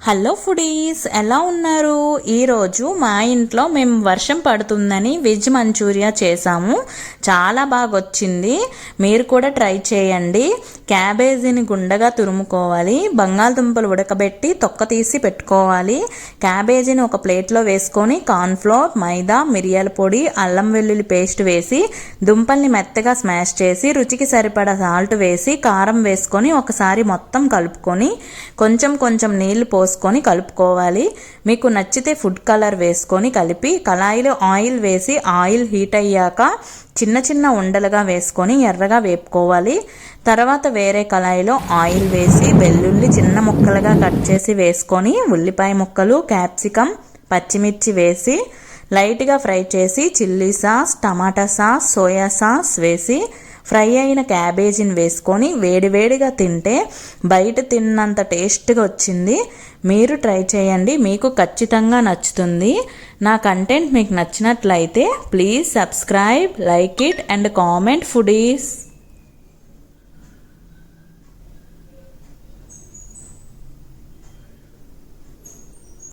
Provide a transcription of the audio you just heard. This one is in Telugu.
హలో ఫుడీస్, ఎలా ఉన్నారు? ఈరోజు మా ఇంట్లో మేము వర్షం పడుతుందని వెజ్ మంచూరియా చేసాము. చాలా బాగా వచ్చింది. మీరు కూడా ట్రై చేయండి. క్యాబేజీని గుండగా తురుముకోవాలి. బంగాళదుంపలు ఉడకబెట్టి తొక్క తీసి పెట్టుకోవాలి. క్యాబేజీని ఒక ప్లేట్లో వేసుకొని కార్న్ఫ్లోర్, మైదా, మిరియాల పొడి, అల్లం వెల్లుల్లి పేస్ట్ వేసి దుంపల్ని మెత్తగా స్మాష్ చేసి రుచికి సరిపడా సాల్ట్ వేసి కారం వేసుకొని ఒకసారి మొత్తం కలుపుకొని కొంచెం కొంచెం నీళ్లు పోసుకొని కలుపుకోవాలి. మీకు నచ్చితే ఫుడ్ కలర్ వేసుకొని కలిపి కళాయిలో ఆయిల్ వేసి ఆయిల్ హీట్ అయ్యాక చిన్న చిన్న ఉండలుగా వేసుకొని ఎర్రగా వేపుకోవాలి. తర్వాత వేరే కళాయిలో ఆయిల్ వేసి వెల్లుల్లి చిన్న ముక్కలుగా కట్ చేసి వేసుకొని ఉల్లిపాయ ముక్కలు, క్యాప్సికమ్, పచ్చిమిర్చి వేసి లైట్గా ఫ్రై చేసి చిల్లీ సాస్, టమాటా సాస్, సోయా సాస్ వేసి ఫ్రై అయిన క్యాబేజీని వేసుకొని వేడివేడిగా తింటే బయట తిన్నంత టేస్ట్గా వచ్చింది. మీరు ట్రై చేయండి, మీకు ఖచ్చితంగా నచ్చుతుంది. నా కంటెంట్ మీకు నచ్చినట్లయితే please subscribe, like it and comment foodies.